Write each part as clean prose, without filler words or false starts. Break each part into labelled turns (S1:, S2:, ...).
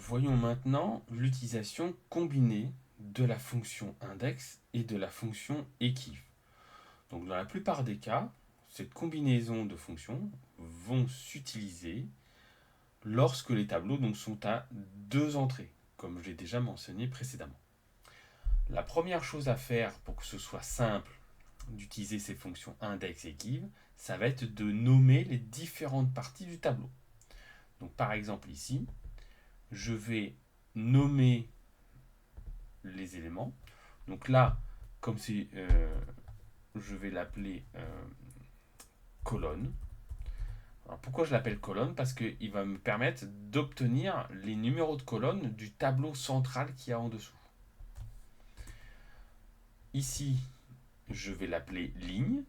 S1: Voyons maintenant l'utilisation combinée de la fonction index et de la fonction equiv. Donc dans la plupart des cas, cette combinaison de fonctions vont s'utiliser lorsque les tableaux sont à deux entrées, comme j'ai déjà mentionné précédemment. La première chose à faire pour que ce soit simple d'utiliser ces fonctions index et equiv, ça va être de nommer les différentes parties du tableau. Donc par exemple ici, je vais nommer les éléments. Donc là, comme c'est, je vais l'appeler colonne. Alors pourquoi je l'appelle colonne? Parce qu'il va me permettre d'obtenir les numéros de colonne du tableau central qu'il y a en dessous. Ici, je vais l'appeler ligne.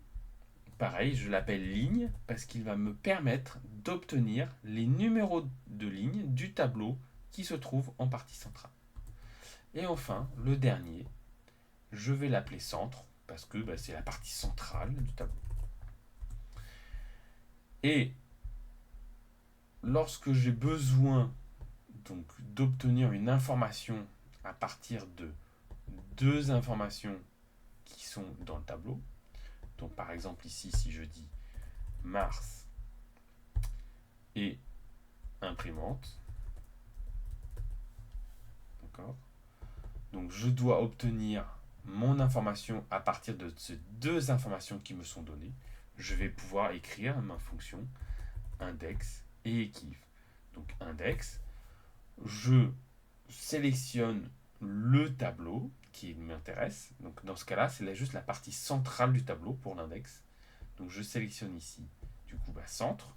S1: Pareil, je l'appelle ligne parce qu'il va me permettre d'obtenir les numéros de ligne du tableau qui se trouve en partie centrale. Et enfin, le dernier, je vais l'appeler centre parce que c'est la partie centrale du tableau. Et lorsque j'ai besoin d'obtenir une information à partir de deux informations qui sont dans le tableau, donc par exemple ici si je dis Mars et imprimante, d'accord, donc je dois obtenir mon information à partir de ces deux informations qui me sont données. Je vais pouvoir écrire ma fonction index et equiv. Donc index, je sélectionne le tableau qui m'intéresse. Donc dans ce cas-là, c'est juste la partie centrale du tableau pour l'index. Donc je sélectionne ici, du coup, centre.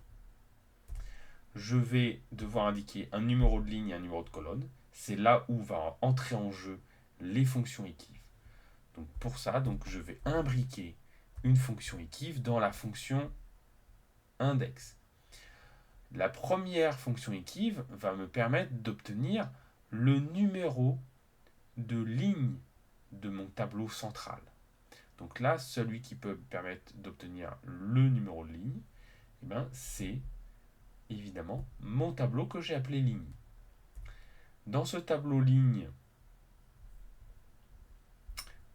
S1: Je vais devoir indiquer un numéro de ligne et un numéro de colonne. C'est là où va entrer en jeu les fonctions equiv. Donc pour ça, je vais imbriquer une fonction equiv dans la fonction index. La première fonction equiv va me permettre d'obtenir le numéro de ligne de mon tableau central. Donc là, celui qui peut me permettre d'obtenir le numéro de ligne, c'est évidemment mon tableau que j'ai appelé ligne. Dans ce tableau ligne,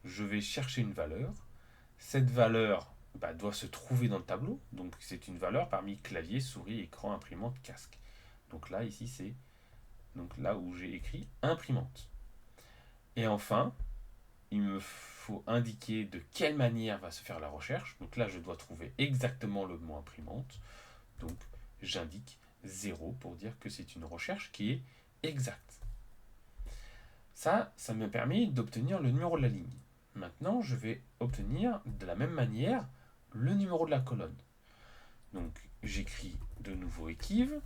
S1: je vais chercher une valeur. Cette valeur doit se trouver dans le tableau. Donc c'est une valeur parmi clavier, souris, écran, imprimante, casque. Donc là, ici, c'est là où j'ai écrit imprimante. Et enfin, il me faut indiquer de quelle manière va se faire la recherche. Donc là, je dois trouver exactement le mot imprimante. Donc j'indique 0 pour dire que c'est une recherche qui est exacte. Ça me permet d'obtenir le numéro de la ligne. Maintenant, je vais obtenir de la même manière le numéro de la colonne. Donc j'écris de nouveau equiv.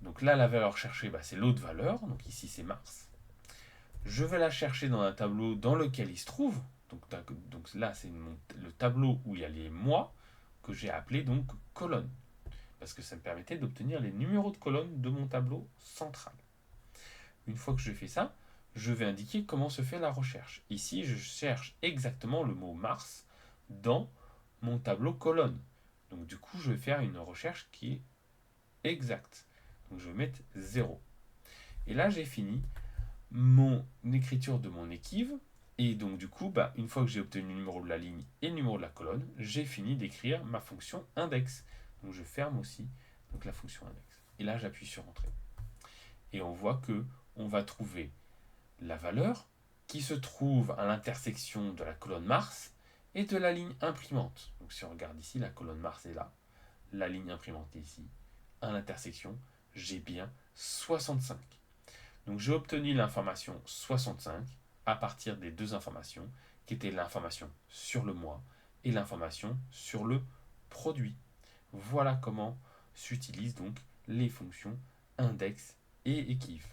S1: Donc là, la valeur cherchée, c'est l'autre valeur. Donc ici, c'est Mars. Je vais la chercher dans un tableau dans lequel il se trouve. Donc là, c'est le tableau où il y a les mois que j'ai appelé colonne. Parce que ça me permettait d'obtenir les numéros de colonne de mon tableau central. Une fois que je fais ça, je vais indiquer comment se fait la recherche. Ici, je cherche exactement le mot Mars dans mon tableau colonne. Donc du coup, je vais faire une recherche qui est exacte. Donc je vais mettre 0. Et là, j'ai fini mon écriture de mon equiv. Et donc du coup, une fois que j'ai obtenu le numéro de la ligne et le numéro de la colonne, j'ai fini d'écrire ma fonction index. Donc je ferme aussi la fonction index. Et là, j'appuie sur Entrée. Et on voit que on va trouver la valeur qui se trouve à l'intersection de la colonne Mars et de la ligne imprimante. Donc si on regarde ici, la colonne Mars est là, la ligne imprimante est ici. À l'intersection, j'ai bien 65. Donc j'ai obtenu l'information 65 à partir des deux informations qui étaient l'information sur le mois et l'information sur le produit. Voilà comment s'utilisent les fonctions index et equiv.